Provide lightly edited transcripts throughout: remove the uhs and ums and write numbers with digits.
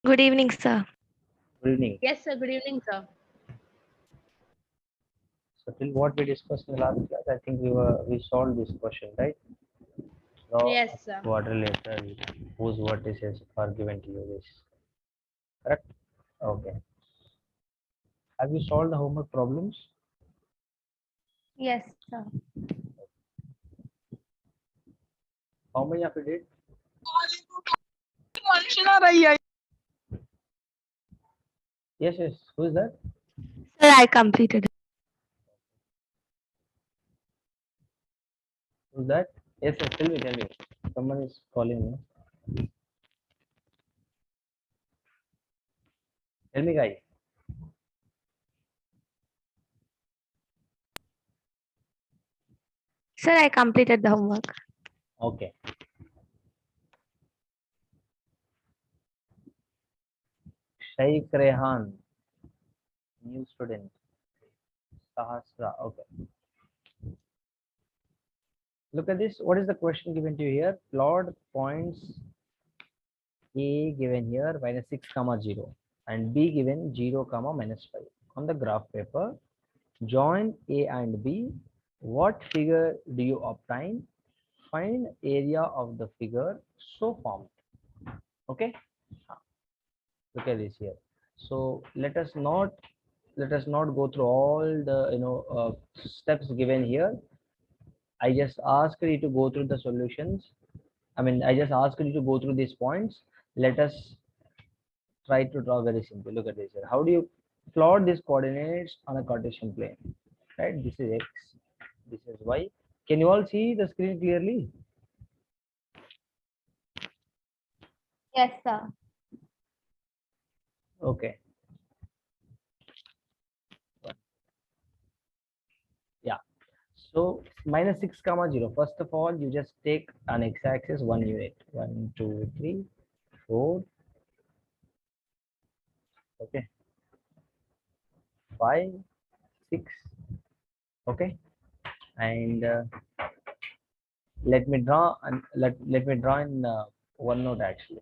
Good evening, sir. Good evening. Yes, sir. Good evening, sir. So till what we discussed in the last class, I think we solved this question, right? Law of Yes, sir. quadrilateral whose vertices are given to you. This correct? Okay. Have you solved the homework problems? Yes, sir. How many of you did? Yes, yes. Who is that? Sir, I completed. Who's that? Yes, yes. Tell me, tell me. Someone is calling me. Tell me, guys. Sir, I completed the homework. Okay. Shaikh Rehan, new student. Sahasra. Okay. Look at this. What is the question given to you here? Plot points A given here minus 6 comma 0 and B given 0 comma minus 5 on the graph paper. Join A and B. What figure do you obtain? Find area of the figure so formed. Okay. Look at this here. So let us not go through all the steps given here. I just asked you to go through the solutions. I just asked you to go through these points. Let us try to draw very simple. Look at this here. How do you plot these coordinates on a Cartesian plane? Right? This is x, this is y. Can you all see the screen clearly? Yes, sir. Okay. Yeah. So minus 6 comma 0. First of all, you just take an x-axis 1 unit. 1, 2, 3, 4. Okay. 5, 6. Okay. And let me draw and let me draw in OneNote actually.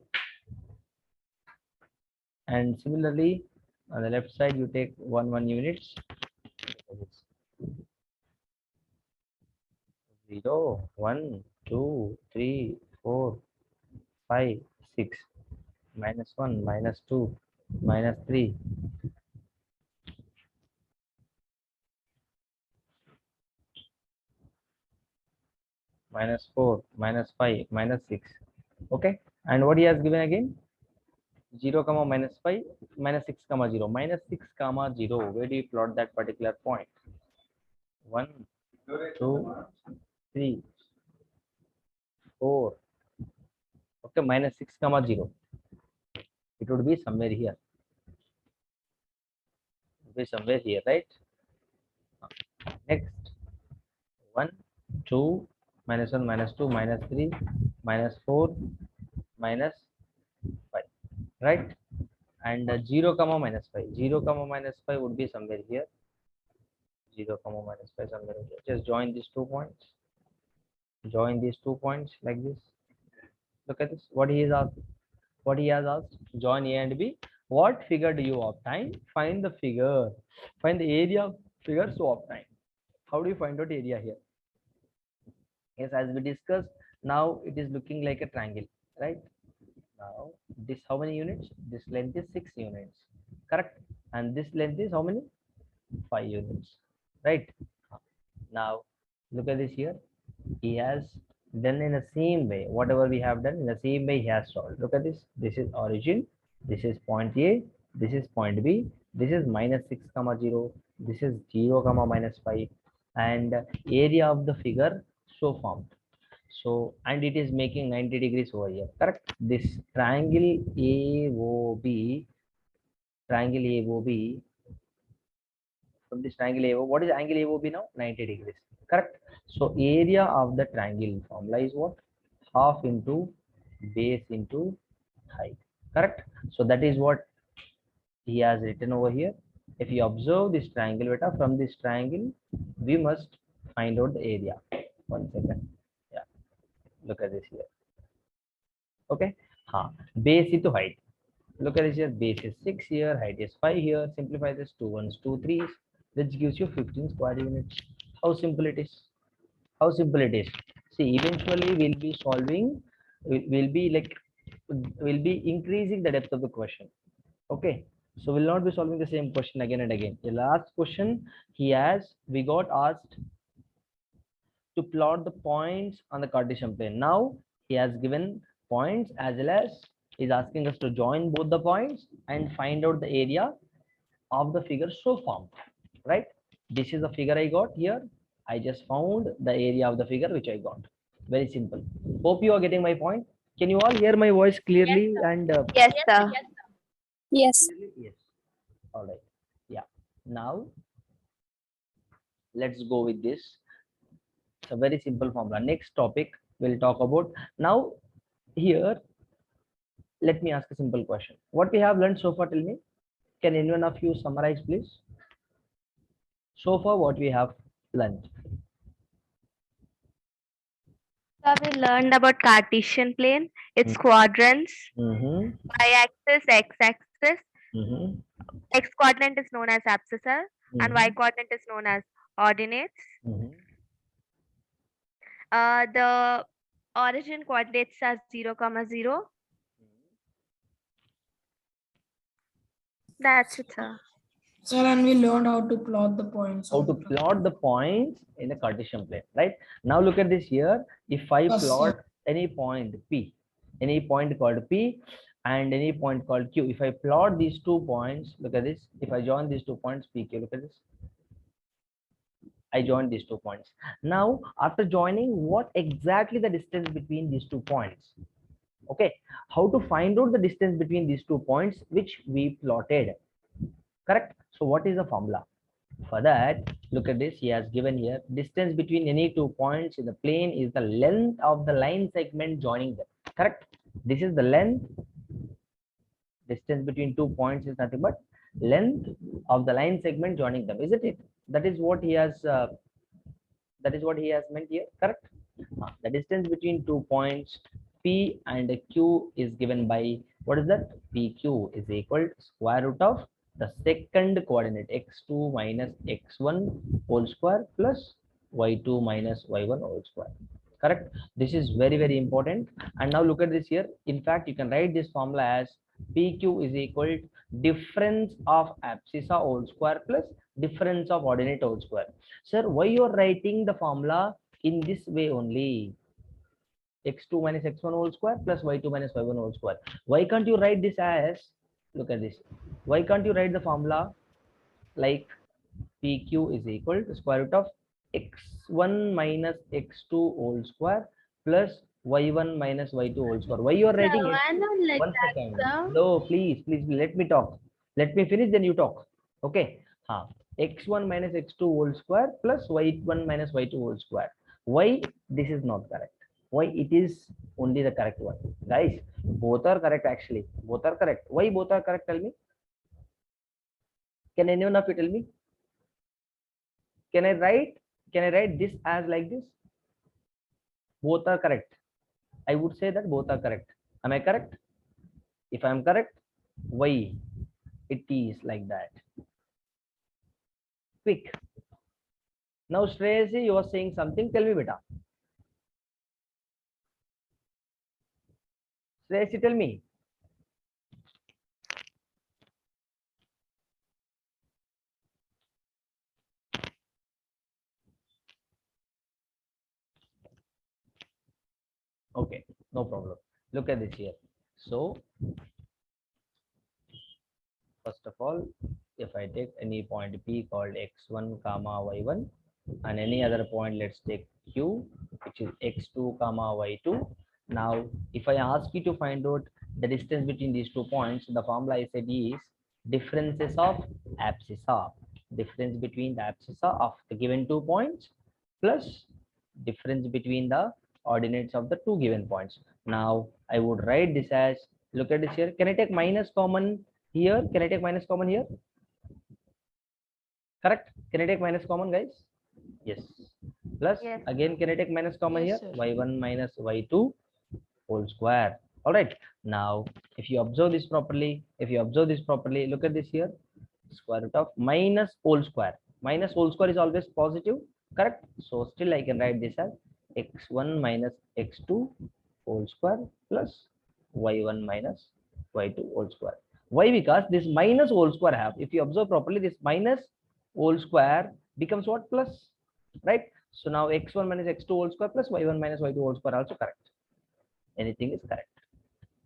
And similarly, on the left side, you take 1 units. 0, 1, 2, 3, 4, 5, 6, minus 1, minus 2, minus 3, minus 4, minus 5, minus 6. Okay. And what he has given again? 0 comma minus 5, minus 6 comma 0, minus 6 comma 0. Where do you plot that particular point? 1, 2, 3, 4. Okay, minus 6 comma 0. It would be somewhere here. It would be somewhere here, right? Next, 1, 2, minus 1, minus 2, minus 3, minus 4, minus 5, right? And 0 comma minus 5. 0 comma minus 5 would be somewhere here. 0 comma minus 5 somewhere here. Just join these 2 points. Join these 2 points like this. Look at this. What he is asked. What he has asked. Join A and B. What figure do you obtain? Find the figure. Find the area of figure so obtain. How do you find out area here? Yes, as we discussed, now it is looking like a triangle, right? Now this how many units? This length is 6 units, correct? And this length is how many? 5 units, right? Now look at this here. He has done in the same way. Whatever we have done in the same way he has solved. Look at this. This is origin. This is point A. This is point B. This is minus 6 comma 0. This is 0 comma minus 5. And area of the figure so formed. So, and it is making 90 degrees over here, correct? This triangle AOB, triangle AOB, from this triangle AOB, what is angle AOB now? 90 degrees, correct? So, area of the triangle formula is what? Half into base into height, correct? So, that is what he has written over here. If you observe this triangle beta, from this triangle, we must find out the area. 1 second. Yeah, look at this here. Okay, base into height. Look at this here. Base is 6 here, height is 5 here. Simplify this, 2 ones, 2 threes, which gives you 15 square units. How simple it is? How simple it is? See, eventually we'll be solving, we'll be like, we'll be increasing the depth of the question. Okay, so we'll not be solving the same question again and again. The last question we got asked to plot the points on the Cartesian plane. Now he has given points as well as is asking us to join both the points and find out the area of the figure so formed. Right? This is the figure I got here. I just found the area of the figure which I got. Very simple. Hope you are getting my point. Can you all hear my voice clearly? And Yes, sir. Yes. yes. All right. Yeah. Now let's go with this. It's a very simple formula. Next topic we'll talk about. Now here, let me ask a simple question. What we have learned so far, tell me. Can anyone of you summarize, please? So far, what we have learned. So we learned about Cartesian plane, its quadrants, Mm-hmm. y-axis, x-axis. Mm-hmm. X coordinate is known as abscissa and y Mm-hmm. coordinate is known as ordinates. Mm-hmm. The origin coordinates are 0, 0. That's it, sir. Sir, and we learned how to plot the points. How to plot the points in the Cartesian plane, right? Now look at this here. If I Yes, plot sir. any point P, any point called P and any point called Q, if I plot these 2 points, look at this. If I join these 2 points, PQ, look at this. I joined these 2 points. Now, after joining, what exactly the distance between these 2 points? Okay, how to find out the distance between these 2 points which we plotted? Correct. So, what is the formula? For that, look at this. He has given here distance between any 2 points in the plane is the length of the line segment joining them. Correct. This is the length. Distance between 2 points is nothing but length of the line segment joining them, isn't it? That is what he has. That is what he has meant here. Correct. The distance between 2 points P and Q is given by what is that? PQ is equal to square root of the second coordinate x2 minus x1 whole square plus y2 minus y1 whole square. Correct. This is very, very important. And now look at this here. In fact, you can write this formula as PQ is equal to difference of abscissa whole square plus difference of ordinate whole square. Sir, why you are writing the formula in this way only? X2 minus x1 whole square plus y2 minus y1 whole square. Why can't you write this as, look at this. Why can't you write the formula like PQ is equal to square root of x1 minus x2 whole square plus y1 minus y2 whole square? Why you are writing it? Why not like One that, second. sir? No, please, please, let me talk. Let me finish, then you talk. Okay. X1 minus x2 whole square plus y1 minus y2 whole square. Why this is not correct? Why it is only the correct one? Guys, both are correct actually. Both are correct. Why both are correct? Tell me. Can anyone of you tell me? Can I write this as like this? Both are correct. I would say that both are correct. Am I correct? If I am correct, why it is like that? Quick. Now, Shreyasi, you are saying something. Tell me, beta. Shreyasi, tell me. Okay, no problem. Look at this here. So, first of all, if I take any point P called x1 comma y1 and any other point, let's take Q, which is x2 comma y2. Now, if I ask you to find out the distance between these 2 points, the formula I said is differences of abscissa. Difference between the abscissa of the given 2 points plus difference between the ordinates of the 2 given points. Now, I would write this as, look at this here. Can I take minus common here? Can I take minus common here? Correct. Can I take minus common, guys? Yes. Plus, Yes. again, can I take minus common Yes, here? sir. Y1 minus y2 whole square. All right. Now, if you observe this properly, look at this here. Square root of minus whole square. Minus whole square is always positive, correct? So still I can write this as x1 minus x2 whole square plus y1 minus y2 whole square. Why? Because this minus whole square have, if you observe properly, this minus whole square becomes what? Plus, right? So now x1 minus x2 whole square plus y1 minus y2 whole square also correct. Anything is correct.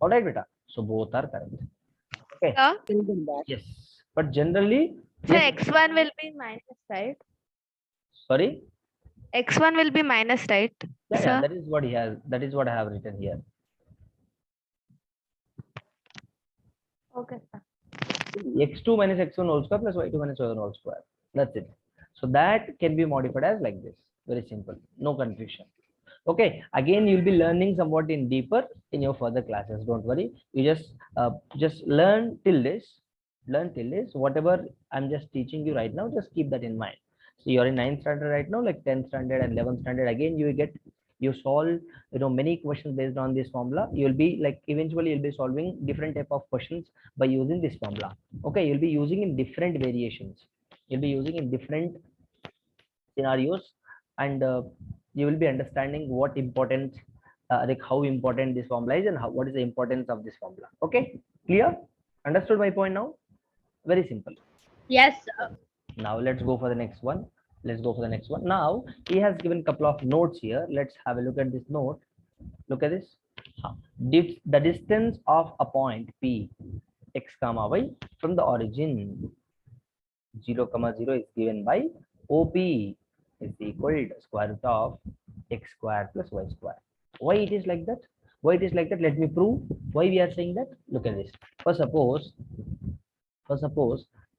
All right, beta. So both are correct. Okay. Sir, Yes. But generally, so yes. x1 will be minus, right? Sorry. X1 will be minus, right? Yeah, Sir? that is what he has. That is what I have written here. Okay, sir. X2 minus x1 whole square plus y2 minus y1 whole square. That's it. So that can be modified as like this. Very simple. No confusion. Okay. Again, you'll be learning somewhat in deeper in your further classes. Don't worry. You just learn till this. Learn till this. Whatever I'm just teaching you right now, just keep that in mind. So you're in 9th standard right now, like 10th standard and 11th standard. Again, you solve many questions based on this formula. You'll be like eventually you'll be solving different type of questions by using this formula. Okay, you'll be using in different variations. You'll be using in different scenarios, and you will be understanding what important, like how important this formula is and what is the importance of this formula. Okay, clear? Understood my point now? Very simple. Yes, sir. Now let's go for the next one. Now he has given a couple of notes here. Let's have a look at this note. Look at this. The distance of a point P x comma y from the origin 0 comma 0 is given by OP is equal to square root of x square plus y square. Why it is like that? Let me prove why we are saying that. Look at this. For suppose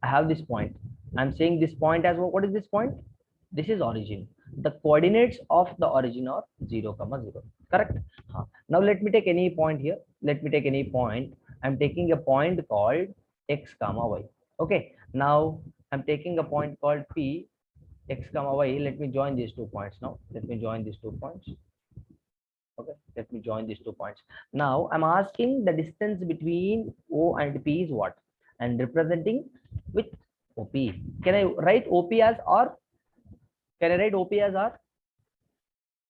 I have this point. I'm saying this point as what is this point? This is origin. The coordinates of the origin are 0 comma 0. Correct? Now let me take any point here. I'm taking a point called x comma y. Okay. Now I'm taking a point called P x comma y. Let me join these 2 points now. Okay, let me join these 2 points. Now I'm asking the distance between O and P is what? And representing with OP. Can I write OP as R?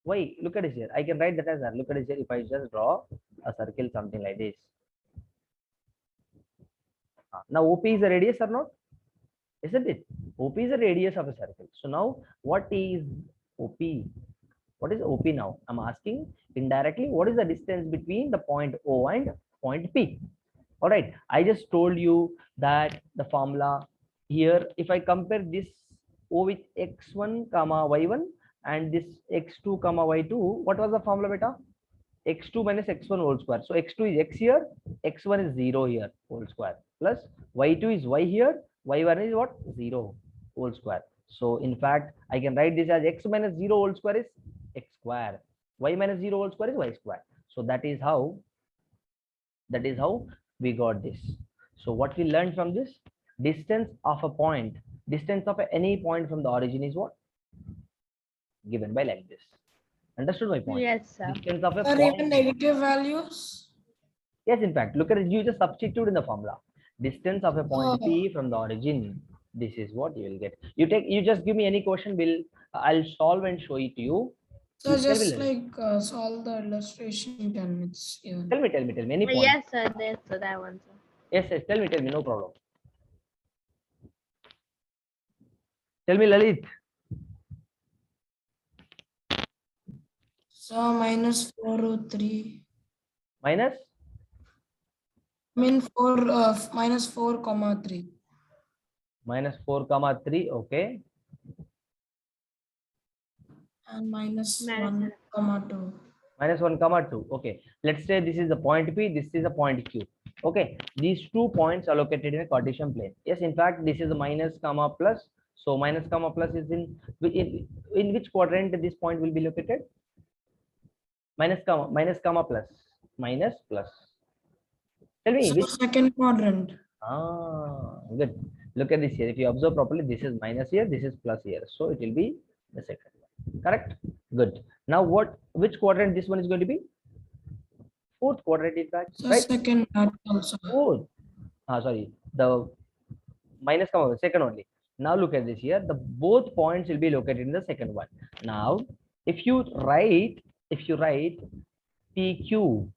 Why? Look at this here. I can write that as R. Look at this here. If I just draw a circle, something like this. Now OP is a radius or not? Isn't it? OP is a radius of a circle. So now what is OP? What is OP now? I'm asking indirectly what is the distance between the point O and point P. All right. I just told you that the formula here, if I compare this O with x1 comma y1 and this x2 comma y2, what was the formula beta? X2 minus x1 whole square. So x2 is x here, x1 is 0 here whole square plus y2 is y here, y1 is what? 0 whole square. So in fact, I can write this as x minus 0 whole square is x square, y minus 0 whole square is y square. So that is how we got this. So what we learned from this, distance of any point from the origin is what? Given by like this. Understood my point? Yes, sir. Distance of a Or point. even negative values? Yes, in fact, look at it. You just substitute in the formula. Distance of a point Oh. P from the origin. This is what you will get. You just give me any question. I'll solve and show it to you. So Tell just me, like solve the illustration 10 minutes. Even. Tell me any point. Yes, sir. Yes, sir. That one, sir. Yes, tell me, no problem. Tell me, Lalit. So minus 4 root 3. Minus? Minus 4 comma 3. Minus 4 comma 3, okay. And minus Minus 1 comma 2. Minus 1 comma 2, okay. Let's say this is the point P, this is a point Q. Okay, these 2 points are located in a Cartesian plane. Yes, in fact, this is a minus comma plus. So minus comma plus is in which quadrant this point will be located? Minus comma plus. Minus plus. Tell me So which. second quadrant. Good. Look at this here. If you observe properly, this is minus here, this is plus here. So it will be the second one. Correct? Good. Now which quadrant this one is going to be? fourth quadrant in fact, So right? second that also. Fourth. Sorry, the minus comma second only. Now look at this here. The both points will be located in the second one. Now, if you write PQ,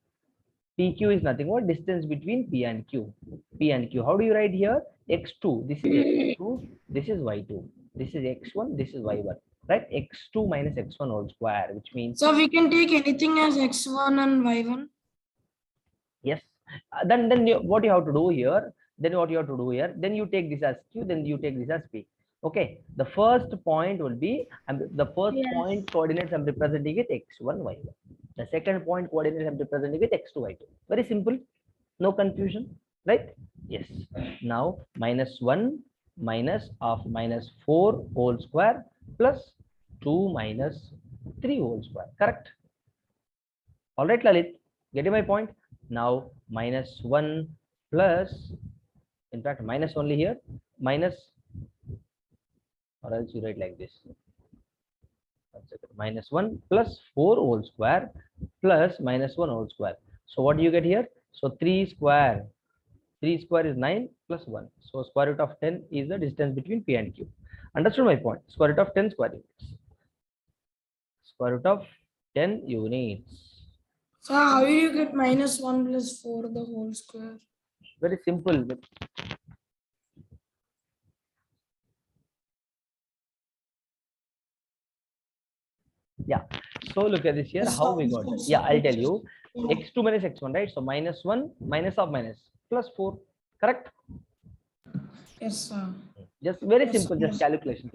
PQ is nothing but distance between P and Q. P and Q. How do you write here? X2. This is X2. This is Y2. This is X1. This is Y1. Right? X2 minus X1 whole square, which means So we can take anything as x1 and y1. yes. Then what you have to do here? Then you take this as Q. Then you take this as P. Okay. The first point will be, and the first Yes. point coordinates I'm representing with X1, Y1. The second point coordinates I'm representing with X2, Y2. Very simple. No confusion, right? Yes. Now minus 1 minus of minus 4 whole square plus 2 minus 3 whole square. Correct? All right, Lalit. Getting my point? Now minus 1 plus, in fact, minus only here, minus, or else you write like this. 1 second. Minus 1 plus 4 whole square plus minus 1 whole square. So what do you get here? So 3 square. 3 square is 9 plus 1. So square root of 10 is the distance between P and Q. Understood my point? Square root of 10 square units. Square root of 10 units. So how will you get minus 1 plus 4 the whole square? Very simple. Yeah. So look at this here. How we got it? Yeah, I'll tell you. X2 minus X1, right? So minus 1 minus of minus plus 4. Correct? Yes, sir. Just very Yes, simple. Just yes. calculation.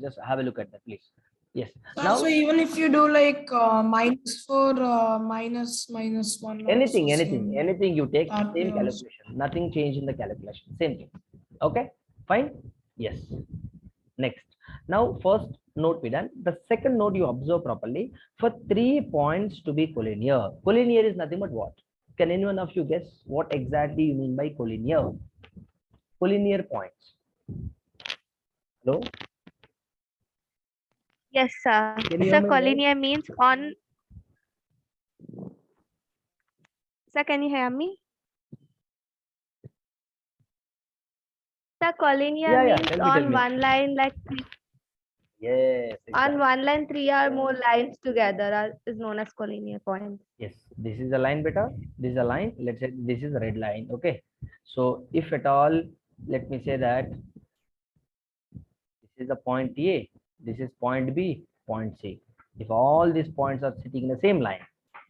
Just have a look at that, please. Yes. So, Now so even if you do like minus 4 minus 1 also anything same. you take, That same way also. calculation, nothing changed in the calculation, same thing. Okay, fine. Yes. Next, now first note we done. The second note you observe properly. For 3 points to be collinear, collinear is nothing but what? Can anyone of you guess what exactly you mean by collinear? Collinear points. Hello. Yes, sir. Can you Sir, hear me, guys? collinear means on. Sir, can you hear me? Sir, collinear Yeah, means tell on me. one line, like Yes, on exactly. one line, 3 or more lines together is known as collinear points. Yes, this is a line beta. This is a line. Let's say this is a red line. Okay. So if at all, let me say that this is the point A, this is point B, point C. If all these points are sitting in the same line,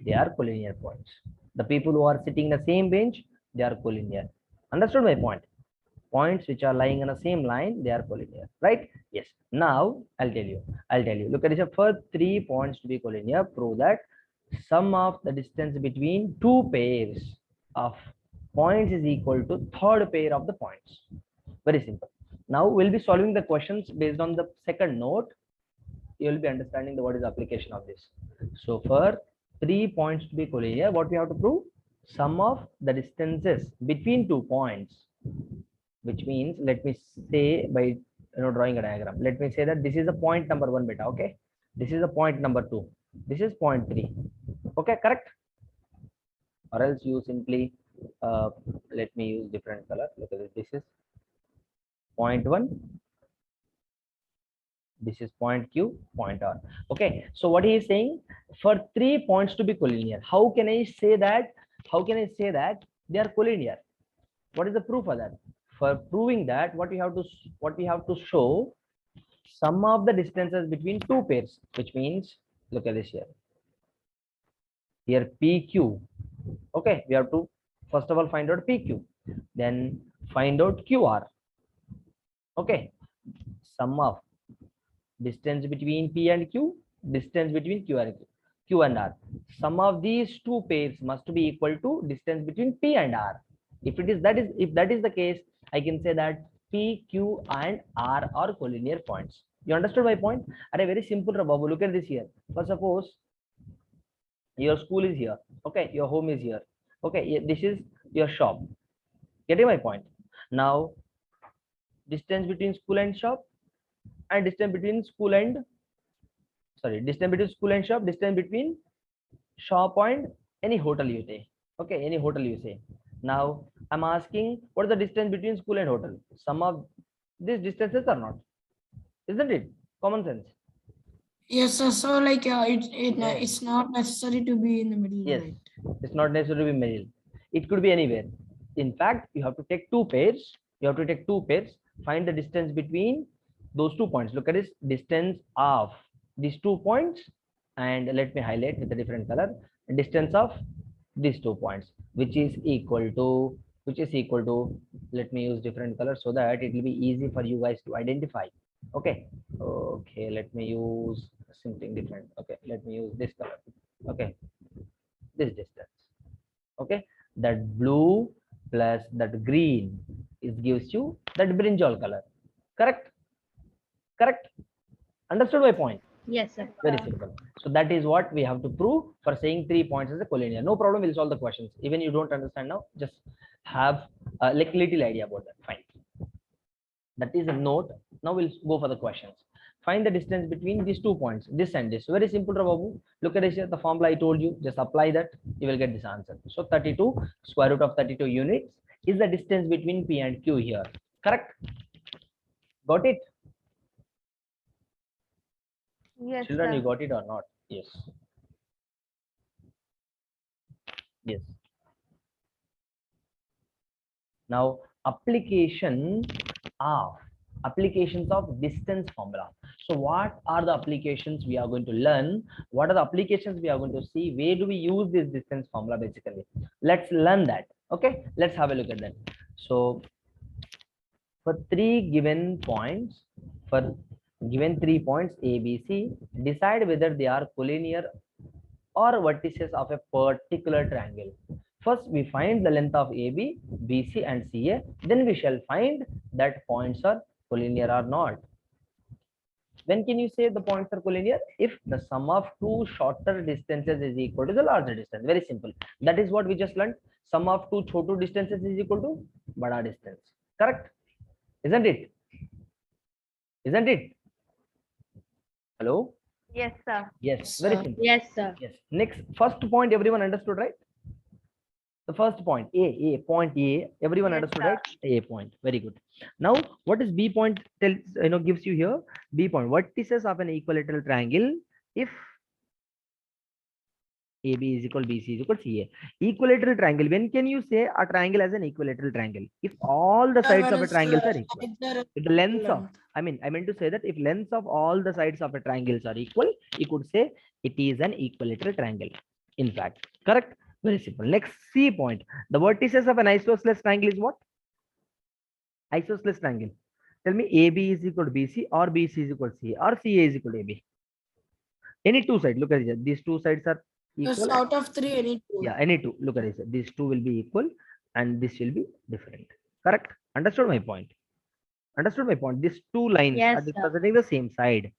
they are collinear points. The people who are sitting in the same bench, they are collinear. Understood my point? Points which are lying on the same line, they are collinear, right? Yes. Now I'll tell you. Look at this. For 3 points to be collinear, prove that sum of the distance between 2 pairs of points is equal to third pair of the points. Very simple. Now we'll be solving the questions based on the second note. You will be understanding what is the application of this. So for 3 points to be collinear, what we have to prove? Sum of the distances between 2 points, which means, let me say by drawing a diagram. Let me say that this is a point number 1 beta. Okay, this is a point number 2. This is point 3. Okay, correct? Or else you simply let me use different color. Look at this. This is point 1. This is point Q, point R. Okay, so what he is saying, for 3 points to be collinear, how can I say that they are collinear? What is the proof of that? For proving that, what we have to show sum of the distances between 2 pairs, which means, look at this here. Here PQ. Okay, we have to first of all find out PQ, then find out QR. Okay, sum of distance between P and Q, distance between Q and R. Sum of these 2 pairs must be equal to distance between P and R. If that is the case, I can say that P, Q, and R are collinear points. You understood my point? Are very simple, Babu. Look at this here. For suppose your school is here. Okay, your home is here. Okay, this is your shop. Getting my point? Now, distance between school and shop, and distance between school and shop, distance between shop and any hotel you take. Okay, any hotel you say. Now I'm asking what is the distance between school and hotel. Some of these distances are not, isn't it? Common sense. Yes, sir. So like Yes. it's not necessary to be in the middle, Yes, right? it's not necessary to be middle. It could be anywhere. In fact, you have to take two pairs. You have to take two pairs. Find the distance between those 2 points. Look at this distance of these 2 points, and let me highlight with a different color. Distance of these 2 points, which is equal to. Let me use different color so that it will be easy for you guys to identify. Okay. Okay. Let me use something different. Okay. Let me use this color. Okay, this distance. Okay, that blue plus that green is gives you that brinjal color. Correct. Correct. Understood my point? Yes, sir. Very simple. So that is what we have to prove for saying 3 points as a collinear. No problem, we'll solve the questions. Even you don't understand now, just have a like little idea about that. Fine, that is a note. Now we'll go for the questions. Find the distance between these 2 points, this and this. Very simple, Rababu. Look at this here, the formula I told you. Just apply that, you will get this answer. So 32 square root of 32 units is the distance between P and Q here. Correct? Got it? Yes, Children, you sir. got it or not? Yes. Yes. Now applications of distance formula. So what are the applications we are going to learn? What are the applications we are going to see? Where do we use this distance formula basically? Let's learn that. Okay, let's have a look at that. So for given 3 points A, B, C, decide whether they are collinear or vertices of a particular triangle. First, we find the length of AB, BC, and CA. Then we shall find that points are collinear or not. When can you say the points are collinear? If the sum of two shorter distances is equal to the larger distance. Very simple. That is what we just learned. Sum of two chotu distances is equal to bada distance. Correct? Isn't it? Isn't it? Hello? Yes, sir. Yes. Very simple. Yes, sir. Yes. Next, first point everyone understood, right? The first point, point A, everyone Yes, understood, sir. right? A point. Very good. Now, what is B point tells, gives you here? B point. Vertices of an equilateral triangle if AB is equal BC is equal CA. Equilateral triangle. When can you say a triangle as an equilateral triangle? If all the sides of a triangle are equal. If the lengths of, I meant to say that if lengths of all the sides of a triangles are equal, you could say it is an equilateral triangle. In fact, correct? Very simple. Next, C point. The vertices of an isosceles triangle is what? Isosceles triangle. Tell me AB is equal to BC or BC is equal to CA or CA is equal to AB. Any two sides. Look at it. These two sides are equal. Just out of three, any two. Yeah, any two. Look at this. These two will be equal and this will be different. Correct? Understood my point? Understood my point? These two lines Yes, are sir. representing the same side.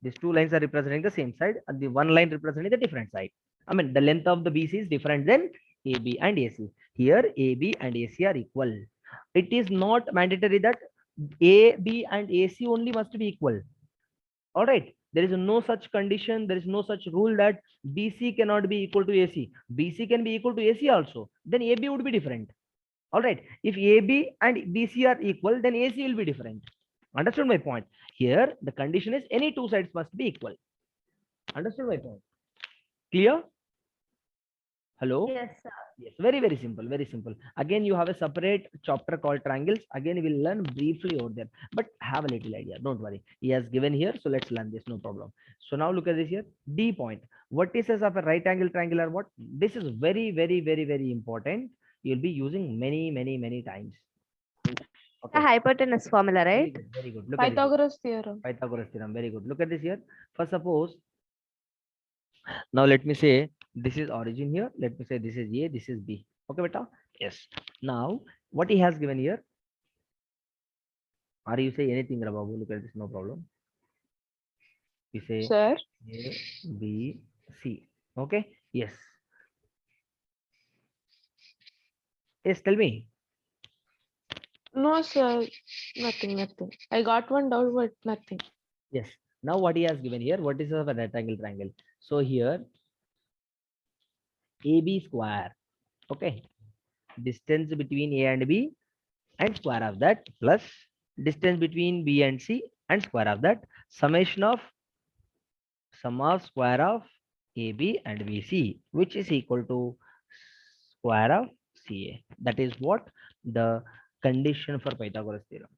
These two lines are representing the same side and the one line representing the different side. I mean, the length of the BC is different than AB and AC. Here, AB and AC are equal. It is not mandatory that AB and AC only must be equal. All right. There is no such condition. There is no such rule that BC cannot be equal to AC. BC can be equal to AC also. Then AB would be different. All right. If AB and BC are equal, then AC will be different. Understood my point? Here, the condition is any two sides must be equal. Understood my point? Clear? Hello? Yes, sir. Yes, very, very simple, very simple. Again, you have a separate chapter called triangles. Again, we'll learn briefly over there, but have a little idea. Don't worry. He has given here, so let's learn this, no problem. So now look at this here. D point. Vertices of a right angle triangle are what? This is very, very, very, very important. You'll be using many, many, many times. The hypotenuse formula, Very right? good, very good. Look at this. Pythagoras theorem. Pythagoras theorem. Very good. Look at this here. First, suppose now let me say this is origin here. Let me say this is A, this is B. Okay, beta? Yes. Now, what he has given here? Are you say anything, Rababu? Look at this, no problem. You say Sir. A, B, C. Okay. Yes. Yes. Tell me. No, sir. Nothing. I got one doubt, but nothing. Yes. Now, what he has given here? What is a rectangle triangle? So here, AB square. Okay, distance between A and B and square of that plus distance between B and C and square of that, summation of sum of square of AB and BC, which is equal to square of CA. That is what the condition for Pythagoras theorem.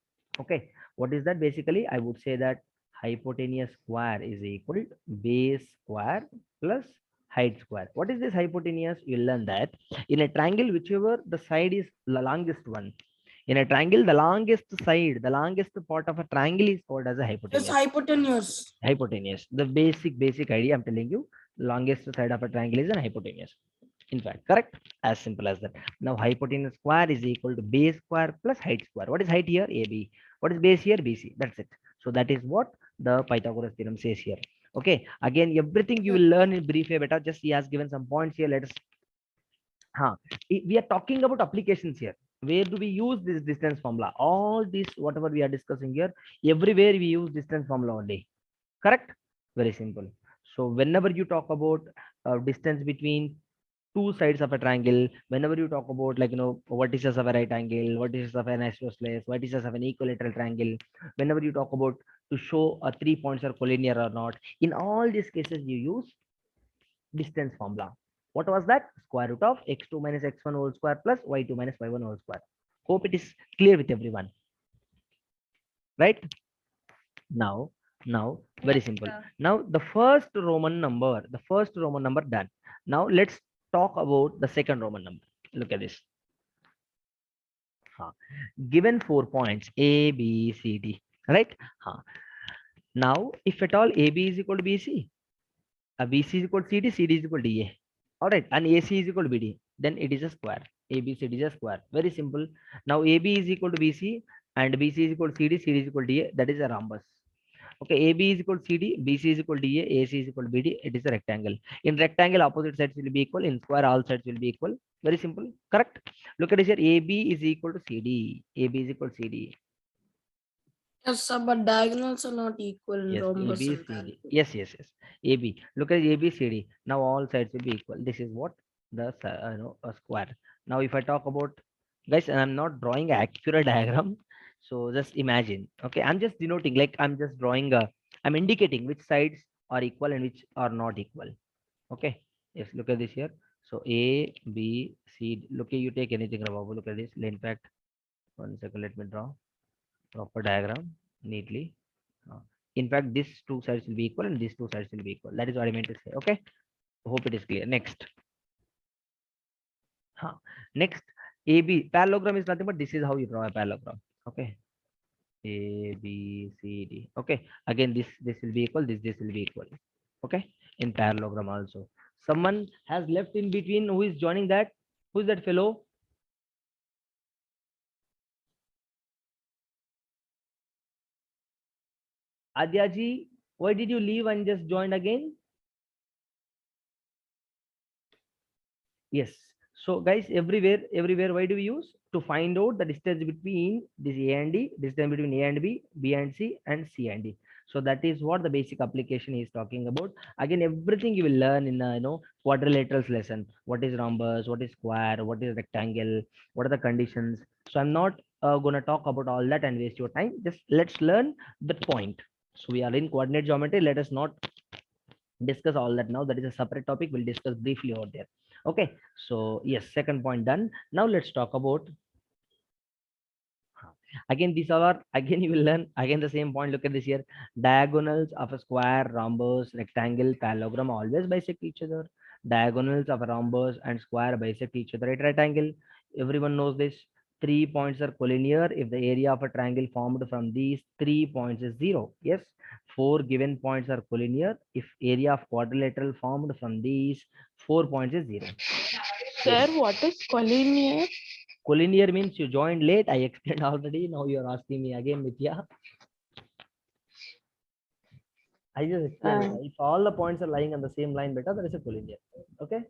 Okay, what is that? Basically, I would say that hypotenuse square is equal to base square plus height square. What is this hypotenuse? You'll learn that in a triangle, whichever the side is the longest one. In a triangle, the longest side, the longest part of a triangle is called as a It's hypotenuse. hypotenuse. Hypotenuse. The basic idea I'm telling you, longest side of a triangle is an hypotenuse. In fact, correct? As simple as that. Now, hypotenuse square is equal to base square plus height square. What is height here? AB. What is base here? BC. That's it. So that is what the Pythagoras theorem says here. Okay. Again, everything you will learn in brief way better. Just he has given some points here. Let us. We are talking about applications here. Where do we use this distance formula? All this, whatever we are discussing here, everywhere we use distance formula only. Correct? Very simple. So whenever you talk about distance between two sides of a triangle, whenever you talk about, like, vertices of a right angle, vertices of an isosceles, vertices of an equilateral triangle, whenever you talk about to show a 3 points are collinear or not, in all these cases you use distance formula. What was that? Square root of x2 minus x1 whole square plus y2 minus y1 whole square. Hope it is clear with everyone. Right? Now, very simple. Now the first Roman number done. Now let's talk about the second Roman number. Look at this. Given 4 points A, B, C, D. Right? Now, if at all AB is equal to BC, BC is equal to CD, CD is equal to DA. All right, and AC is equal to BD, then it is a square. ABCD is a square. Very simple. Now AB is equal to BC and BC is equal to CD, CD is equal to DA. That is a rhombus. Okay, AB is equal to CD, BC is equal to DA, AC is equal to BD. It is a rectangle. In rectangle, opposite sides will be equal. In square, all sides will be equal. Very simple. Correct? Look at this here. AB is equal to CD. AB is equal to CD. Yes, sir, but diagonals are not equal in Yes, rhombus AB, and CD. triangle. Yes, yes, yes. AB. Look at AB, CD. Now all sides will be equal. This is what the a square. Now, if I talk about, guys, and I'm not drawing an accurate diagram, so just imagine. Okay, I'm just denoting, like I'm just drawing a. I'm indicating which sides are equal and which are not equal. Okay. Yes. Look at this here. So A, B, C. Look, you take anything, Rababu. Look at this. In fact, 1 second. Let me draw proper diagram neatly. In fact, these two sides will be equal and these two sides will be equal. That is what I meant to say. Okay. Hope it is clear. Next. Next, AB. Parallelogram is nothing but this is how you draw a parallelogram. Okay. A, B, C, D. Okay. Again, this will be equal. This will be equal. Okay. In parallelogram also. Someone has left in between. Who is joining that? Who is that fellow? Adyaji, why did you leave and just join again? Yes. So guys, everywhere, why do we use? To find out the distance between this A and D, distance between A and B, B and C, and C and D. So that is what the basic application is talking about. Again, everything you will learn in quadrilaterals lesson. What is rhombus? What is square? What is rectangle? What are the conditions? So I'm not gonna talk about all that and waste your time. Just let's learn the point. So we are in coordinate geometry. Let us not discuss all that now. That is a separate topic. We'll discuss briefly over there. Okay. So yes, second point done. Now let's talk about again these are again you will learn again the same point. Look at this here. Diagonals of a square, rhombus, rectangle, parallelogram always bisect each other. Diagonals of a rhombus and square bisect each other at right angle. Everyone knows this. 3 points are collinear if the area of a triangle formed from these 3 points is 0. Yes. 4 given points are collinear if area of quadrilateral formed from these 4 points is 0. Sir, what is collinear? Collinear means you joined late. I explained already. Now you are asking me again, Nitya. I just explained. If all the points are lying on the same line, better, that is a collinear. Okay.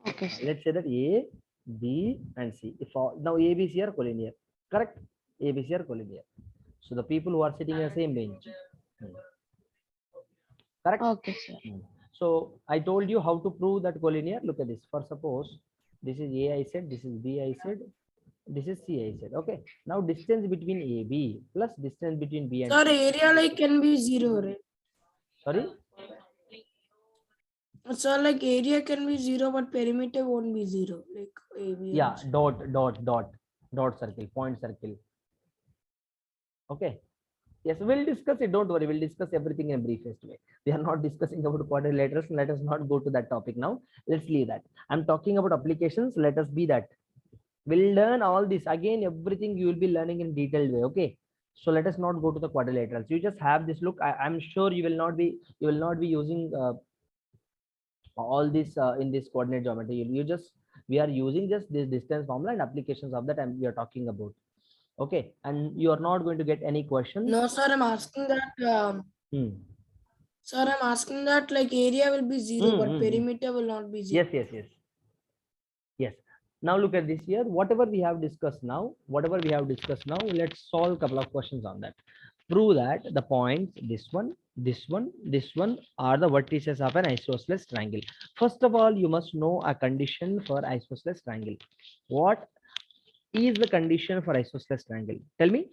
Okay, sir. Let's say that A, B, and C. If all, now A, B, C are collinear. Correct? A, B, C are collinear. So the people who are sitting in the same bench. Correct? Okay, sir. So I told you how to prove that collinear. Look at this. For suppose This is A I said, this is B I said, this is C I said. Okay. Now distance between AB plus distance between B and Sir, C. area like can be 0, right? Sorry? Sir, like area can be 0, but perimeter won't be 0. Like AB. Yeah, dot circle, point circle. Okay. Yes, we'll discuss it. Don't worry. We'll discuss everything in a briefest way. We are not discussing about quadrilaterals. Let us not go to that topic now. Let's leave that. I'm talking about applications. Let us be that. We'll learn all this again. Everything you will be learning in detailed way. Okay. So let us not go to the quadrilaterals. You just have this look. I'm sure you will not be using all this in this coordinate geometry. You just we are using just this distance formula and applications of that, and we are talking about. Okay, and you are not going to get any question. No, sir, I'm asking that. Sir, I'm asking that like area will be 0, but perimeter will not be 0. Yes. Now look at this here. Whatever we have discussed now, let's solve a couple of questions on that. Prove that the points this one are the vertices of an isosceles triangle. First of all, you must know a condition for isosceles triangle. What is the condition for isosceles triangle? Tell me.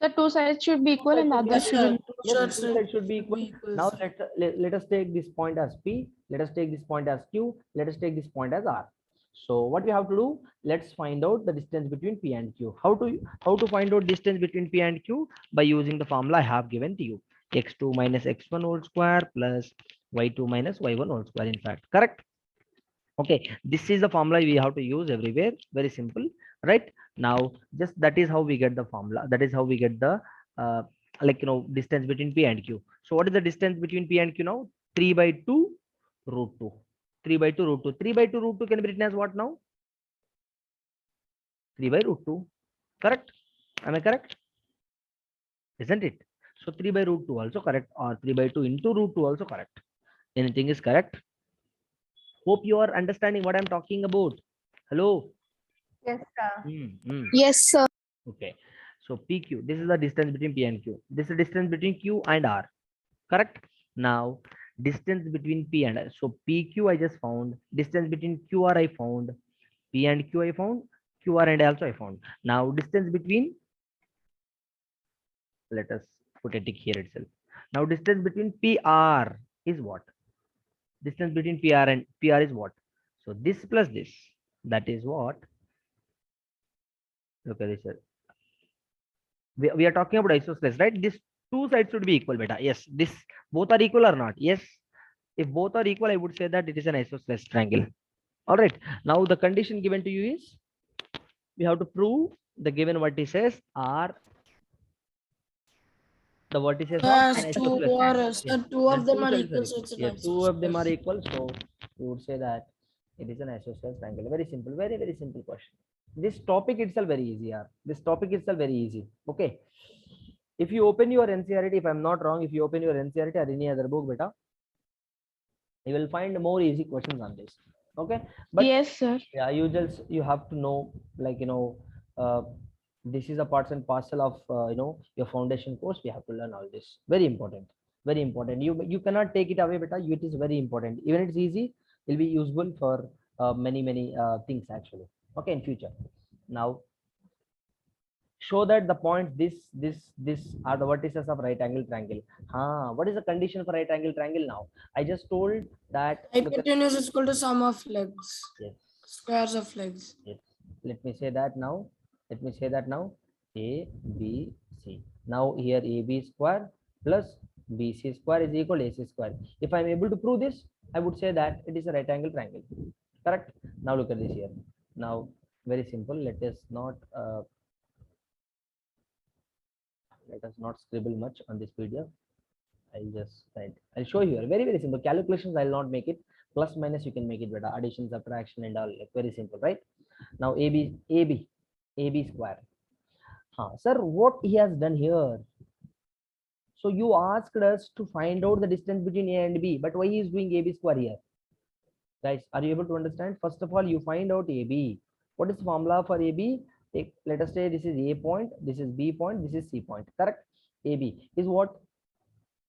So two sides should be equal and the other Yes, sir. shouldn't. Yes, two sides should be equal. Now let us take this point as P. Let us take this point as Q. Let us take this point as R. So what we have to do? Let's find out the distance between P and Q. How to find out distance between P and Q? By using the formula I have given to you. X2 minus x1 whole square plus y2 minus y1 whole square. In fact, correct? Okay, this is the formula we have to use everywhere. Very simple, right? Now just that is how we get the formula. That is how we get the distance between P and Q. So what is the distance between P and Q now? 3 by 2 root 2. 3 by 2 root 2. 3 by 2 root 2 can be written as what now? 3 by root 2. Correct? Am I correct? Isn't it? So 3 by root 2 also correct, or 3 by 2 into root 2 also correct. Anything is correct. Hope you are understanding what I'm talking about. Hello. Yes, sir. Yes, sir. Okay. So PQ, this is the distance between P and Q. This is the distance between Q and R. Correct? Now, distance between P and R. So PQ I just found. Distance between QR I found. P and Q I found. QR and also I found. Now, distance between, let us put a tick here itself. Now, distance between PR is what? Distance between PR and PR is what? So this plus this, that is what? Look at this here. We are talking about isosceles, right? These two sides should be equal, beta. Yes, this both are equal or not? Yes. If both are equal, I would say that it is an isosceles triangle. All right. Now the condition given to you is we have to prove the given vertices are the vertices of an isosceles triangle. Two of them are sides equal. So it's an yes, two of them are isosceles. equal. So we would say that it is an isosceles triangle. Very simple, very simple question. This topic itself very easy. Yeah. This topic itself very easy. Okay. If you open your NCERT, if I'm not wrong, if you open your NCERT or any other book, beta, you will find more easy questions on this. Okay. But Yes, sir. yeah, you have to know, like, this is a part and parcel of your foundation course. We have to learn all this. Very important. Very important. You cannot take it away, beta. It is very important. Even it's easy, it will be useful for many things actually. Okay, in future. Now show that the points this are the vertices of right angle triangle. What is the condition for right angle triangle? Now I just told that Hypotenuse is equal to sum of legs. Yes. Squares of legs. Yes. Let me say that now. A B C. Now here AB square plus BC square is equal to AC square. If I'm able to prove this, I would say that it is a right angle triangle. Correct? Now look at this here. Now very simple. Let us not scribble much on this PDF. I'll show you here. Very simple calculations. I'll not make it. Plus minus you can make it better. Addition, subtraction, and all, like very simple, right? Now AB square. Sir, what he has done here? So you asked us to find out the distance between A and B, but why he is doing AB square here? Guys, are you able to understand? First of all, you find out AB. What is the formula for AB? Let us say this is A point, this is B point, this is C point. Correct? AB is what?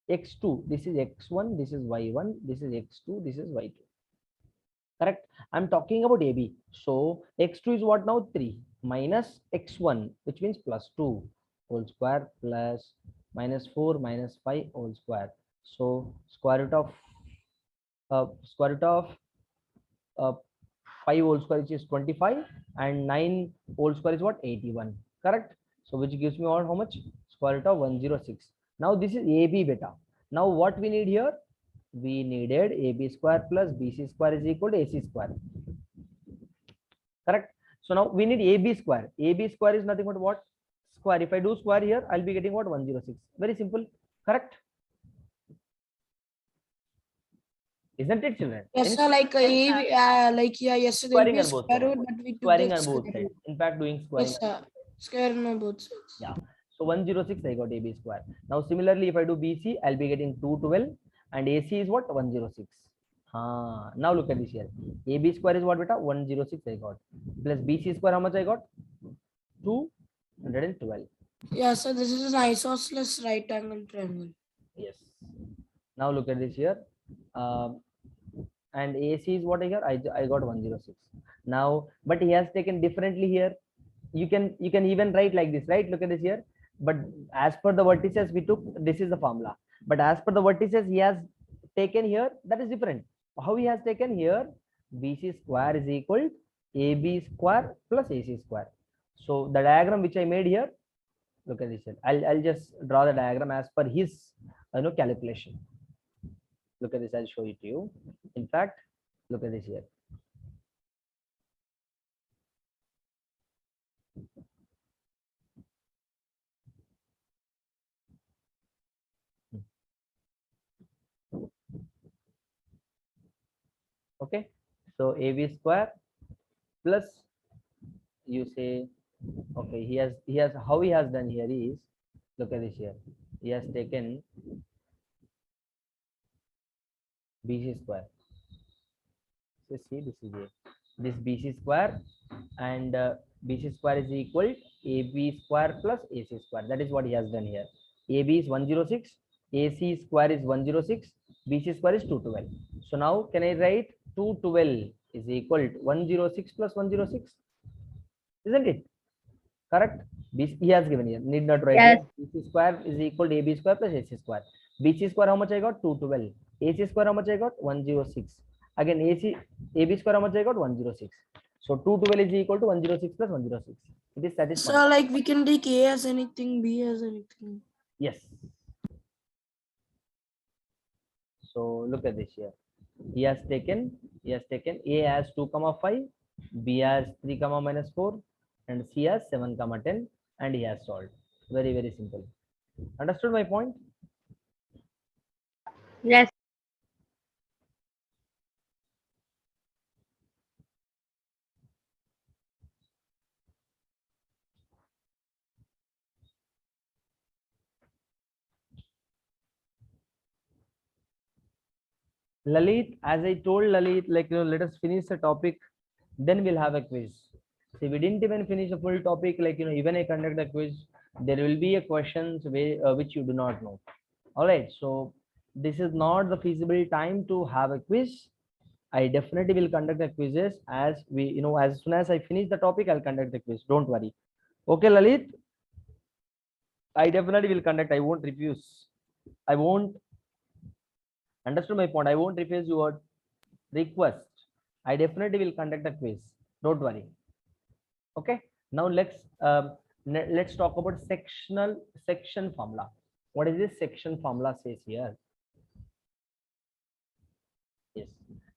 X2. This is X1, this is Y1, this is X2, this is Y2. correct? I'm talking about AB. So x2 is what now? 3 minus x1, which means plus 2 whole square plus minus 4 minus 5 whole square. So square root of uh, 5 whole square, which is 25, and 9 whole square is what? 81, correct? So which gives me all how much? Square root of 106. Now this is AB beta. Now what we need here? We needed AB square plus BC square is equal to AC square, correct? So now we need AB square. AB square is nothing but what? Square. If I do square here, I'll be getting what? 106. Very simple, correct? Isn't it, children? Yes, sir. Like like yeah, yesterday Squaring will be on both square sides. root, but we took Squaring the on both square sides. root. In fact, doing squaring. Yes, sir. Square on both sides. Yeah. So 106 I got AB square. Now similarly, if I do BC, I'll be getting 212, and AC is what? 106. Now look at this here. AB square is what beta? 106 I got. Plus BC square, how much I got? 212. Yeah, so this is an isosceles right angle triangle. Yes. Now look at this here. And AC is what I got? I got 106. Now, but he has taken differently here. You can even write like this, right? Look at this here. But as per the vertices we took, this is the formula. But as per the vertices he has taken here, that is different. How he has taken here? BC square is equal AB square plus AC square. So the diagram which I made here, look at this here. I'll just draw the diagram as per his calculation. Look at this, I'll show it to you. In fact, look at this here. Okay, so AB square plus, you say, okay, he has how he has done here is, look at this here. He has taken BC square. So see, this is a, this BC square, and BC square is equal AB square plus AC square. That is what he has done here. AB is 106, AC square is 106, BC square is 212. So now can I write 212 is equal to 106 plus 106? Isn't it? Correct? BC, he has given here. Need not write Yes. here. BC square is equal to AB square plus AC square. BC square how much I got? 212. AC square how much I got? 106. Again AB square how much I got? 106. So 212 is equal to 106 plus 106. It is satisfying. So like we can take A as anything, B as anything. Yes. So look at this here. He has taken A as 2,5, B as 3,-4, and C as 7,10, and he has solved. Very, very simple. Understood my point? Yes. Lalit, as I told Lalit, like, let us finish the topic, then we'll have a quiz. See, we didn't even finish a full topic, like, even I conduct a quiz, there will be a questions which you do not know. All right, so this is not the feasible time to have a quiz. I definitely will conduct the quizzes as we, as soon as I finish the topic, I'll conduct the quiz. Don't worry. Okay, Lalit, I definitely will conduct. I won't refuse. I won't. Understood my point. I won't refuse your request. I definitely will conduct a quiz. Don't worry. Okay. Now let's talk about section formula. What is this section formula says here? Yes,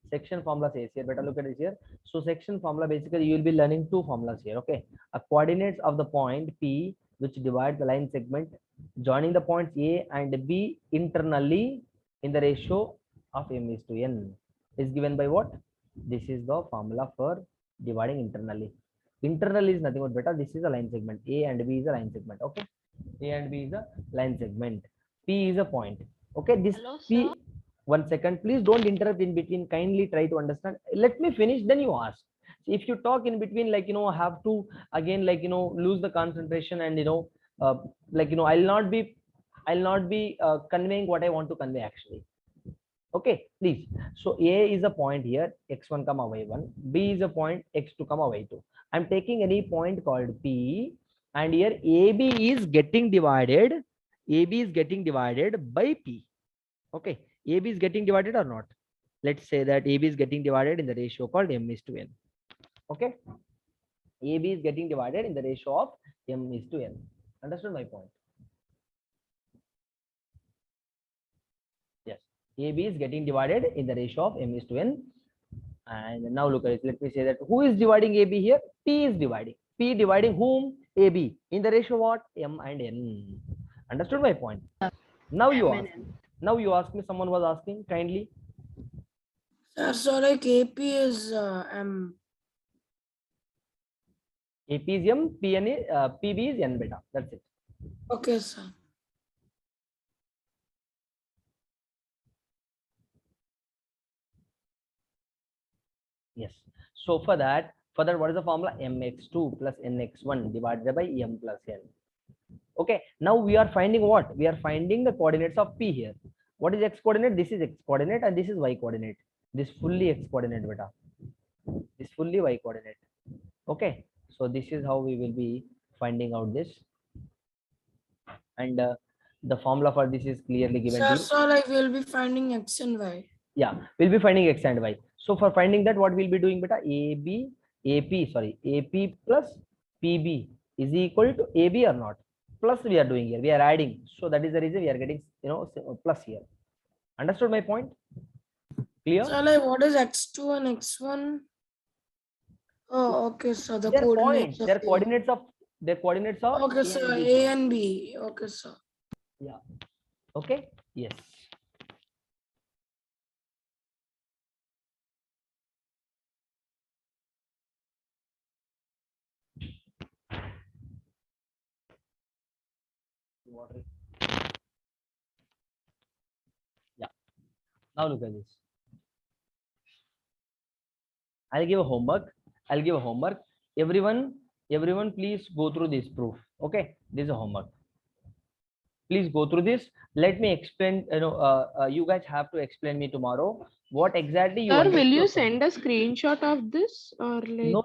section formula says here. Better look at this here. So section formula, basically you will be learning two formulas here. Okay, a coordinates of the point P which divides the line segment joining the points A and B internally in the ratio of m:n is given by what? This is the formula for dividing internally. Internal is nothing but better. This is a line segment. A and B is a line segment. Okay, A and B is a line segment. P is a point. Okay, this Hello, P. sir. One second, please don't interrupt in between. Kindly try to understand. Let me finish, then you ask. If you talk in between, like, have to again, like, lose the concentration, and like, I'll not be conveying what I want to convey actually. Okay, please. So A is a point here, x1 comma y1. B is a point x2 comma y2. I'm taking any point called P, and here AB is getting divided. AB is getting divided by P. Okay, AB is getting divided or not? Let's say that AB is getting divided in the ratio called m is to n. Okay, AB is getting divided in the ratio of m is to n. Understood my point? Yes, AB is getting divided in the ratio of m is to n. And now look at it. Let me say that who is dividing AB here? P is dividing. P dividing whom? AB in the ratio what? M and n. Understood my point? Now you ask. Now you ask me. Someone was asking kindly. Sir, so like AP is M. AP is M, PB is n beta. That's it. Okay, sir. Yes. So for that, what is the formula? mx2 plus nx1 divided by m plus n. Okay. Now we are finding what? We are finding the coordinates of P here. What is x coordinate? This is x coordinate and this is y coordinate. This fully x coordinate beta. This fully y coordinate. Okay. So this is how we will be finding out this. And the formula for this is clearly given to Sir, you. so like we'll be finding X and Y. Yeah, we'll be finding x and y. So for finding that, what we'll be doing beta? AP plus PB is equal to AB or not? Plus we are doing here. We are adding. So that is the reason we are getting, plus here. Understood my point? Clear? So like what is X2 and X1? Oh, okay, sir. The Their coordinates. points, their coordinates of Okay, sir. A and B. Okay, sir. Yeah. Okay. Yes. Yeah. Now look at this. I'll give a homework. Everyone, please go through this proof. Okay, this is a homework. Please go through this. Let me explain. You guys have to explain me tomorrow what exactly you. Sir, will you send a screenshot of this or like? No.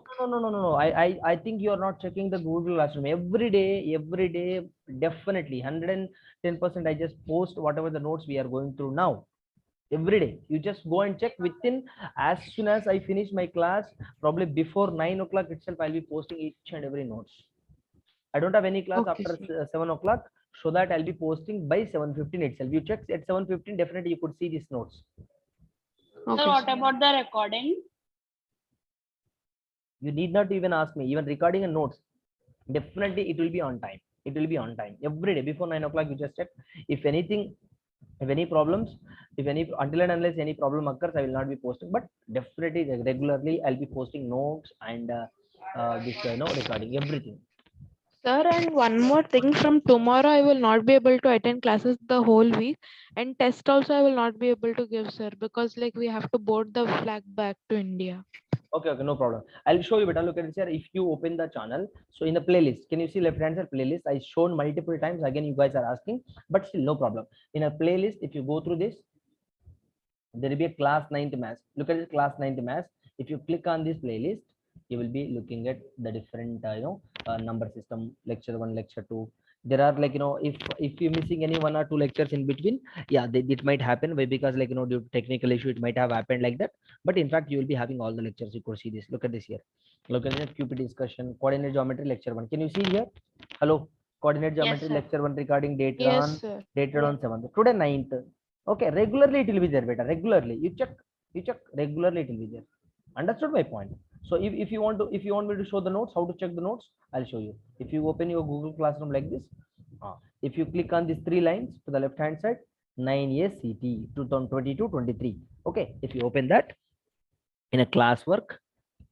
I think you are not checking the Google Classroom every day. Definitely 110%. I just post whatever the notes we are going through now. Every day you just go and check. Within, as soon as I finish my class, probably before 9 o'clock itself, I'll be posting each and every notes. I don't have any class Okay, after 7 o'clock, so that I'll be posting by 7:15 itself. You check at 7:15, definitely you could see these notes. Okay, so what about the recording? You need not even ask me. Even recording and notes, definitely it will be on time. It will be on time every day before 9 o'clock. You just check. If anything, if any problems, until and unless any problem occurs, I will not be posting. But definitely regularly I'll be posting notes and this recording everything. Sir, and one more thing, from tomorrow I will not be able to attend classes the whole week, and test also I will not be able to give, sir, because like we have to board the flag back to India. Okay, no problem. I'll show you better. Look at this here. If you open the channel, so in the playlist, can you see left hand side playlist? I shown multiple times. Again, you guys are asking, but still no problem. In a playlist, if you go through this, there will be a class 9th maths. Look at this class 9th maths. If you click on this playlist, you will be looking at the different number system, lecture 1, lecture 2. There are if you're missing any 1 or 2 lectures in between, yeah, it might happen because due to technical issue, it might have happened like that. But in fact, you will be having all the lectures. You could see this. Look at this here. Look at this QP discussion, coordinate geometry, lecture 1. Can you see here? Hello, coordinate geometry, sir. lecture 1 regarding dated Yes, on sir. dated on 7th. Today 9th. Okay, regularly it will be there, beta. Regularly you check regularly it will be there. Understood my point? So if you want me to show the notes, how to check the notes, I'll show you. If you open your Google Classroom like this, if you click on these 3 lines to the left hand side, 9A CT 2022-23. Okay, if you open that in a classwork,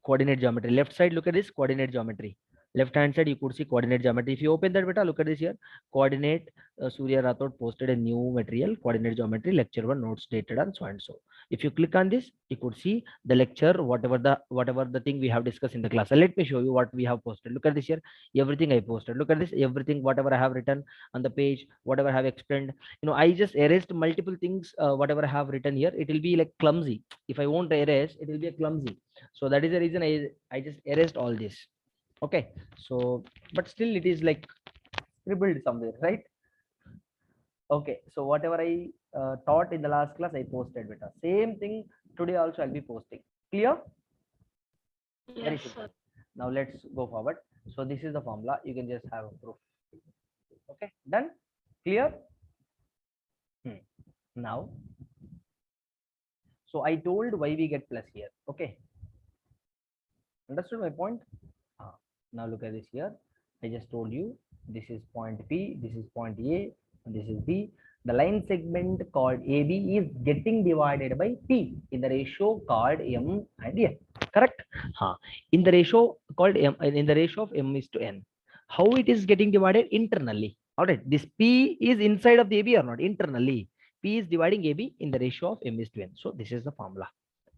coordinate geometry, left side, look at this coordinate geometry. Left hand side you could see coordinate geometry. If you open that beta, look at this here. Coordinate Surya Rathod posted a new material, coordinate geometry, lecture 1 notes dated and so and so. If you click on this, you could see the lecture, whatever the thing we have discussed in the class. So let me show you what we have posted. Look at this here. Everything I posted. Look at this. Everything, whatever I have written on the page, whatever I have explained. I just erased multiple things. Whatever I have written here, it will be like clumsy. If I won't erase, it will be a clumsy. So that is the reason I just erased all this. Okay, so but still it is like scribbled somewhere, right? Okay, so whatever I taught in the last class, I posted beta. Same thing today also I'll be posting. Clear? Very simple. Now let's go forward. So this is the formula. You can just have a proof. Okay, done. Clear? Now, so I told why we get plus here. Okay, understood my point? Now look at this here. I just told you this is point P, this is point A, and this is B. The line segment called AB is getting divided by P in the ratio called M and N. Correct? In the ratio called M, in the ratio of M is to N. How it is getting divided? Internally. All right. This P is inside of the AB or not? Internally. P is dividing AB in the ratio of M is to N. So this is the formula,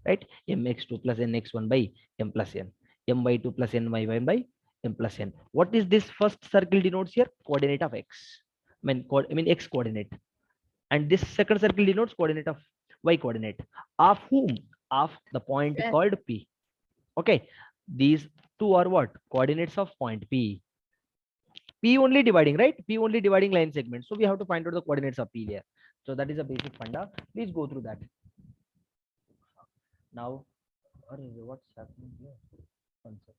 right? Mx2 plus Nx1 by M plus N. M by 2 plus N by Y by M plus N. What is this first circle denotes here? Coordinate of X. I mean X coordinate. And this second circle denotes coordinate of Y coordinate. Of whom? Of the point called P. Okay. These two are what? Coordinates of point P. P only dividing, right? P only dividing line segment. So we have to find out the coordinates of P there. So that is a basic funda. Please go through that. Now, what's happening here? 1 second.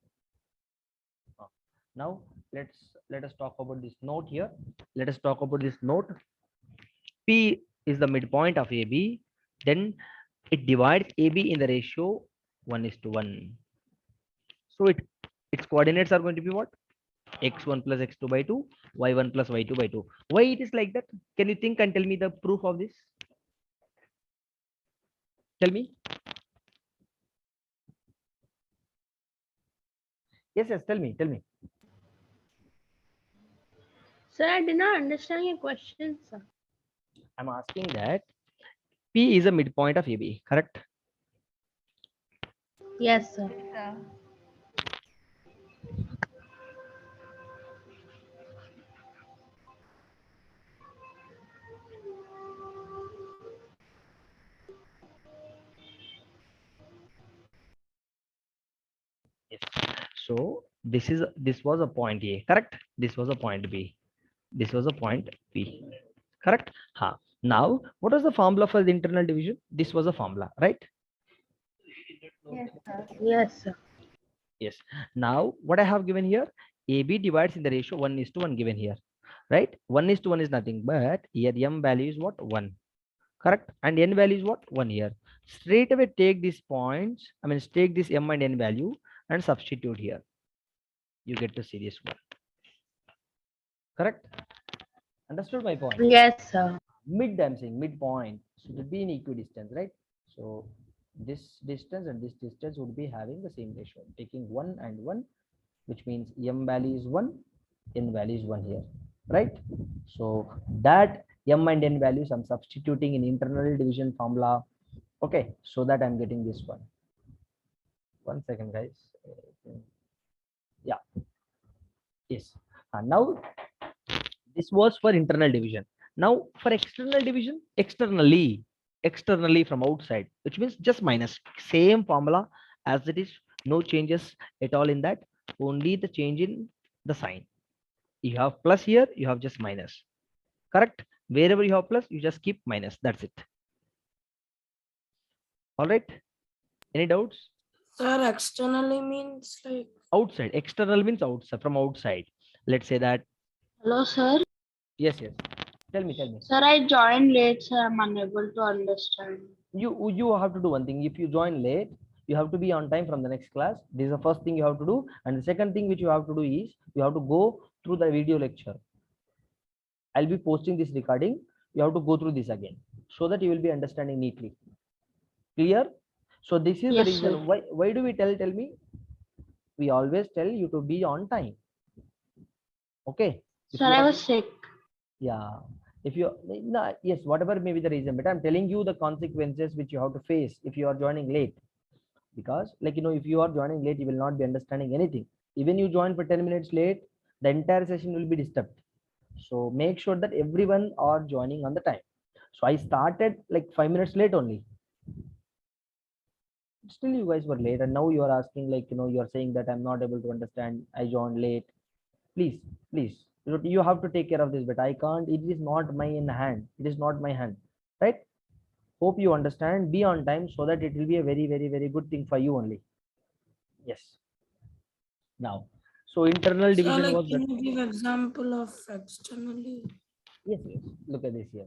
Now let us talk about this note here. Let us talk about this note. P is the midpoint of AB. Then it divides AB in the ratio 1:1. So its coordinates are going to be what? X1 plus X2 by 2, Y1 plus Y2 by 2. Why it is like that? Can you think and tell me the proof of this? Tell me. Yes, tell me. Sir, I did not understand your question, sir. I'm asking that P is a midpoint of AB, correct? Yes, sir. Yes. So this was a point A, correct? This was a point B. This was a point P, correct? Now, what was the formula for the internal division? This was a formula, right? Yes, sir. Yes, sir. Yes. Now, what I have given here, AB divides in the ratio 1:1 given here, right? 1:1 is nothing but here M value is what? 1, correct? And N value is what? 1 here. Straight away take these points, take this M and N value and substitute here. You get to see this one. Correct? Understood my point? Yes, sir. I'm saying midpoint should be in equidistance, right? So this distance and this distance would be having the same ratio, taking 1 and 1, which means M value is 1, N value is 1 here, right? So that M and N values I'm substituting in internal division formula. Okay, so that I'm getting this one. 1 second, guys. Yeah. Yes. Now this was for internal division. Now for external division, externally from outside, which means just minus, same formula as it is, no changes at all in that, only the change in the sign. You have plus here, you have just minus, correct? Wherever you have plus, you just keep minus, that's it. All right, any doubts? Sir, externally means like Outside. External means outside, from outside. Let's say that. Hello, sir. Yes. Tell me. Sir, I joined late, sir. I'm unable to understand. You have to do one thing. If you join late, you have to be on time from the next class. This is the first thing you have to do. And the second thing which you have to do is you have to go through the video lecture. I'll be posting this recording. You have to go through this again so that you will be understanding neatly. Clear? So this is the reason. Why do we tell me? We always tell you to be on time. Okay. If Sir, you I are, was sick. yeah, if you, no, yes, whatever may be the reason, but I'm telling you the consequences which you have to face if you are joining late. Because, like, if you are joining late, you will not be understanding anything. Even you join for 10 minutes late, the entire session will be disturbed. So make sure that everyone are joining on the time. So I started like 5 minutes late only. Still you guys were late, and now you are asking, like, you are saying that I'm not able to understand, I joined late. Please, please, you have to take care of this, but I can't. It is not my in hand. It is not my hand, right? Hope you understand. Be on time so that it will be a very, very, very good thing for you only. Yes. Now, so internal So division like, was that. can you give example of externally? Yes, yes. Look at this here.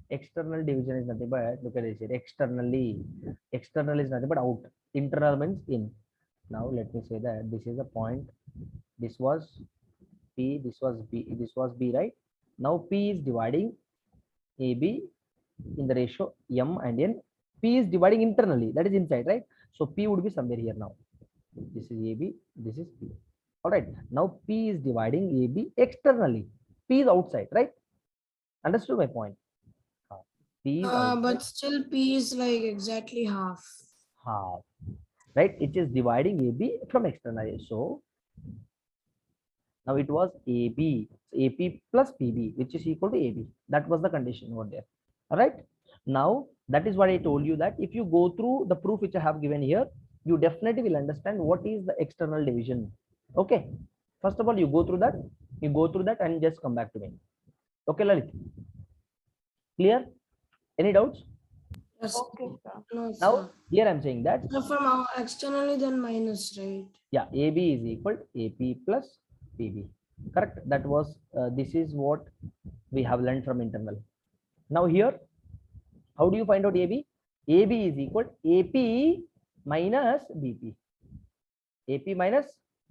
External division is nothing but, look at this here. Externally, external is nothing but out. Internal means in. Now let me say that this is a point. This was P. This was B. This was B, right? Now P is dividing AB in the ratio M and N. P is dividing internally. That is inside, right? So P would be somewhere here now. This is AB. This is P. All right. Now P is dividing AB externally. P is outside, right? Understood my point? P is outside. But still P is like exactly half. Half, right? It is dividing AB from external. So now it was AB, AP plus PB, which is equal to AB. That was the condition over there. All right. Now that is what I told you, that if you go through the proof which I have given here, you definitely will understand what is the external division. Okay. First of all, you go through that. You go through that and just come back to me. Okay, Lalit. Clear? Any doubts? Yes. Okay, sir. No, Now sir. here I'm saying that, So from externally then minus, right? yeah, AB is equal to AP plus PB. Correct. That was this is what we have learned from internal. Now here, how do you find out AB? AB is equal to AP minus BP. AP minus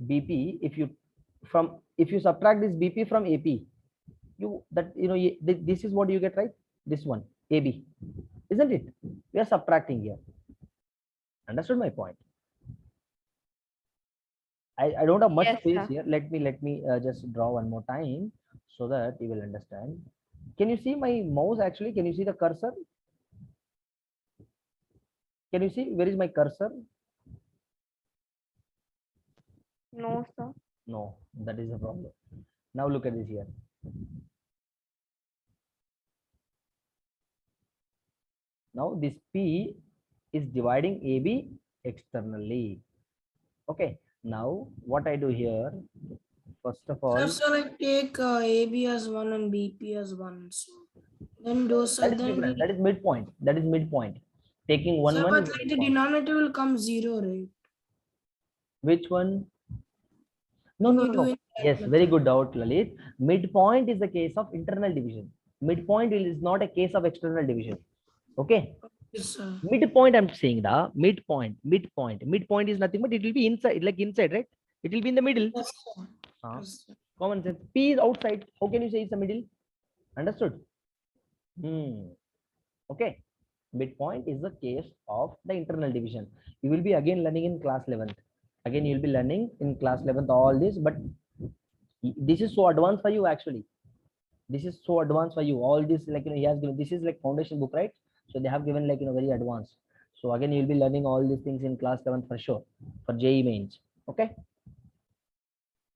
BP. If you subtract this BP from AP, this is what you get, right? This one, AB, isn't it? We are subtracting here. Understood my point? I don't have much Yes, space sir. here. Let me just draw one more time so that you will understand. Can you see my mouse actually? Can you see the cursor? Can you see where is my cursor? No, sir. No, that is the problem. Now look at this here. Now this P is dividing AB externally. Okay. Now what I do here, first of all, So like take AB as 1 and BP as 1. So then those that are is then different. That is midpoint. That is midpoint. Taking one so but is like the midpoint. denominator will come 0, right? Which one? No, When no, you no, do no. it that Yes, very method. good doubt, Lalit. Midpoint is the case of internal division. Midpoint is not a case of external division. Okay. Yes, sir. Midpoint, I'm saying the midpoint is nothing but it will be inside, like inside, right? It will be in the middle. Yes, sir. Yes, sir. Common sense. P is outside. How can you say it's the middle? Understood? Okay. Midpoint is the case of the internal division. You will be again learning in class 11th. Again, you'll be learning in class 11th all this, but this is so advanced for you actually. This is so advanced for you. All this, like, he has given, this is like foundation book, right? So they have given, like, very advanced. So again, you'll be learning all these things in class 7 for sure, for JEE mains. Okay.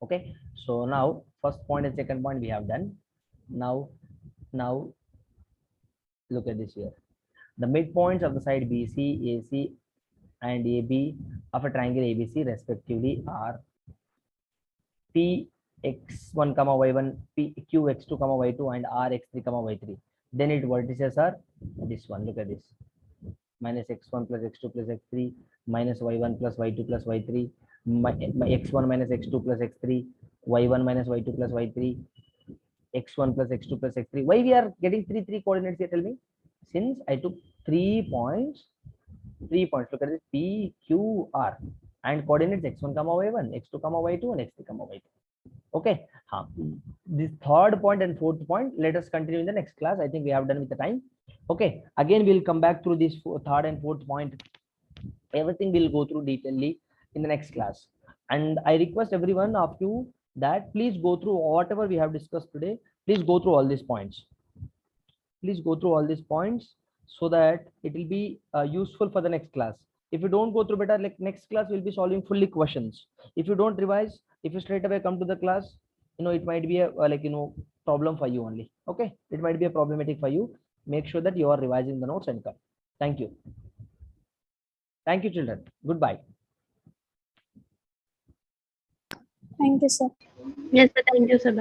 Okay. So now first point and second point we have done. Now look at this here. The midpoints of the side BC, AC, and AB of a triangle ABC respectively are P x1 comma y1, P q x2 comma y2, and R x3 comma y3. Then its vertices are this one. Look at this: minus x1 plus x2 plus x3, minus y1 plus y2 plus y3, x1 minus x2 plus x3, y1 minus y2 plus y3, x1 plus x2 plus x3. Why we are getting three coordinates here? Tell me. Since I took 3 points. Look at this: P, Q, R, and coordinates x1 comma y1, x2 comma y2, and x3 comma y2. Okay. This third point and fourth point, let us continue in the next class. I think we have done with the time. Okay. Again, we'll come back through this third and fourth point. Everything we'll go through detailedly in the next class. And I request everyone of you that please go through whatever we have discussed today. Please go through all these points. Please go through all these points so that it will be useful for the next class. If you don't go through better, like next class will be solving fully questions. If you don't revise, if you straight away come to the class, it might be a problem for you only. Okay, it might be a problematic for you. Make sure that you are revising the notes and come. Thank you. Thank you, children. Goodbye. Thank you, sir. Yes, sir. Thank you, sir. Bye.